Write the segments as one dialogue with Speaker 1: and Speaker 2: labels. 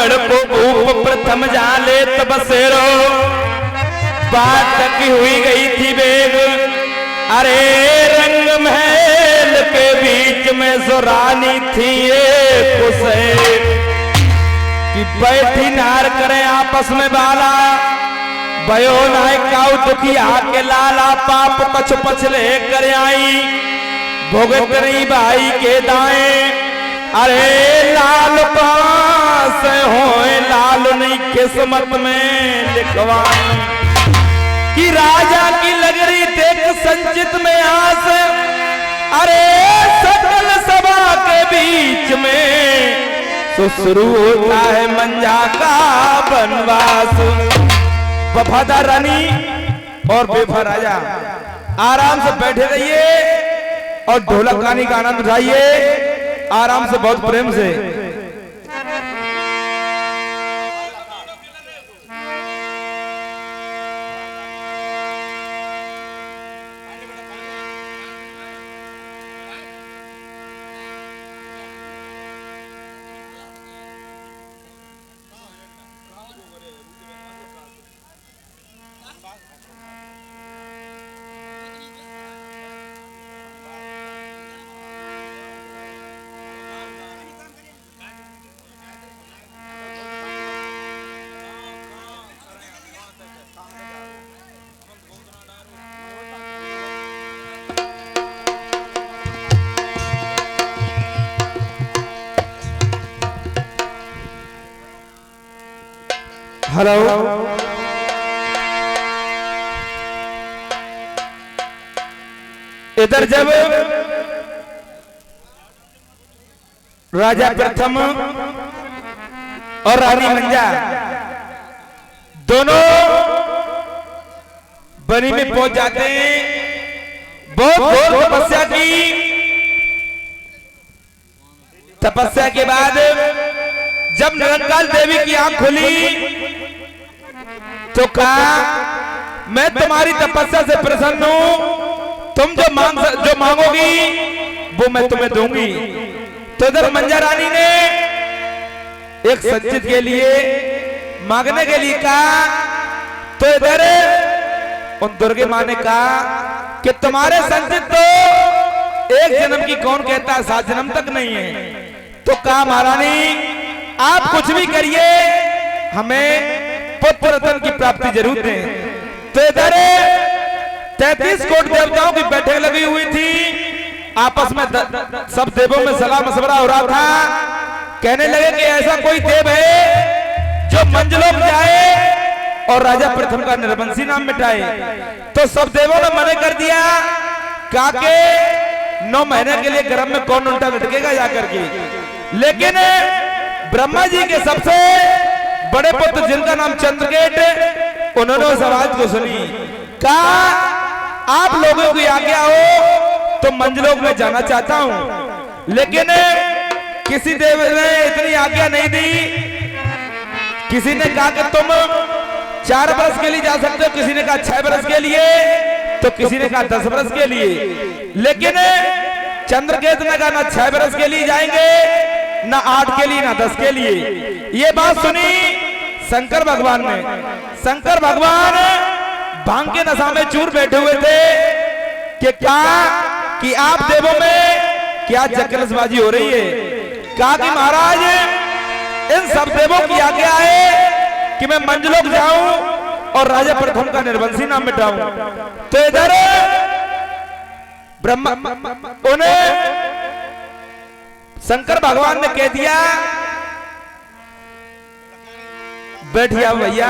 Speaker 1: ब्राह्मण को ऊप प्रथम जाले तबसेरो बात की हुई गई थी बेग। अरे रंग महल के बीच में जो रानी थी ये खुशे कि बैठी नार करें आपस में बाला भयो नाय काउ दुखिया के लाला पाप पछ पछले कर आई भोगत रही भाई के दाएं। अरे लाल पास होए लाल नहीं किस्मत में लिखवाई कि राजा की लग रही देख संचित में आस। अरे सकल सभा के बीच में तो शुरू होता है मंजा का वनवास। वफादार रानी और बेवफा राजा आराम से बैठे रहिए और ढोलक गाने का आनंद उठाइए आराम से, बहुत प्रेम से। हेलो, इधर जब राजा प्रथम और रानी मंजा दोनों बनी में पहुंच जाते हैं। बहुत घोर तपस्या की, तपस्या के बाद जब निरंकाल देवी की आंख खुली तो कहा मैं तुम्हारी तपस्या से प्रसन्न हूं, तुम जो मांगोगी वो मैं तुम्हें दूंगी। तो इधर मंजा रानी ने एक संचित के लिए मांगने के लिए कहा, तो इधर उन दुर्गे मां ने कहा कि तुम्हारे संचित तो एक जन्म की कौन कहता है 7 जन्म तक नहीं है। तो कहा महारानी आप कुछ भी करिए हमें पुत्र रत्न की प्राप्ति जरूर दें। तो इधर 33 कोट देवताओं की बैठक लगी हुई थी, आपस में सब देवों में सलाह मशवरा हो रहा था। कहने लगे कि ऐसा कोई देव है जो मंजलोक जाए और राजा प्रथम का निर्वंशी नाम मिटाए। तो सब देवों ने मना कर दिया, कहा कि 9 महीने के लिए गर्भ में कौन उल्टा लटकेगा जाकर के। लेकिन ब्रह्मा जी के सबसे बड़े पुत्र जिनका नाम चंद्रकेट, उन्होंने उस आवाज को सुनी, कहा आप लोगों की आज्ञा हो तो मंजलोक में जाना चाहता हूं। लेकिन किसी देव ने इतनी आज्ञा नहीं दी। किसी ने कहा कि तुम 4 वर्ष के लिए जा सकते हो, किसी ने कहा 6 वर्ष के लिए, तो किसी ने कहा 10 वर्ष के लिए। लेकिन चंद्रकेत ने कहा ना 6 वर्ष के लिए जाएंगे, ना 8 के लिए, ना 10 के लिए। ये बात सुनी शंकर भगवान ने। शंकर भगवान भांग के नशा में चूर बैठे हुए थे कि कहा कि आप देवों में क्या जकलसबाजी हो रही है। कहा कि महाराज इन सब देवों की आज्ञा है कि मैं मंजलोक जाऊं और राजा प्रथम का निर्वंशी नाम मिटाऊं। तो इधर ब्रह्मा उन्हें शंकर भगवान ने कह दिया बैठिया भैया।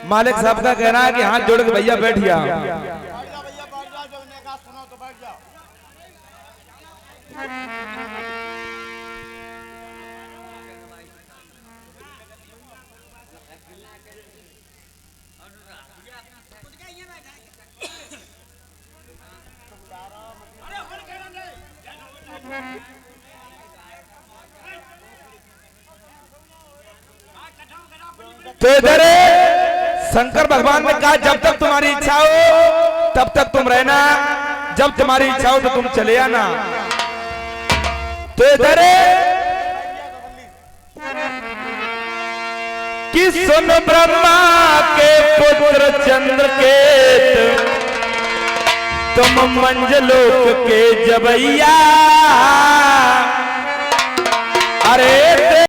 Speaker 1: मालिक साहब का कहना है कि हाथ जोड़ के भैया बैठिया। तो इधर शंकर भगवान ने कहा जब तक तुम्हारी इच्छा हो तब तक तुम रहना, जब तुम्हारी इच्छा हो तो तुम चले आना। तो इधर कि सुन ब्रह्मा के पुत्र चंद्रकेत, तुम मंजलोक के जबैया। अरे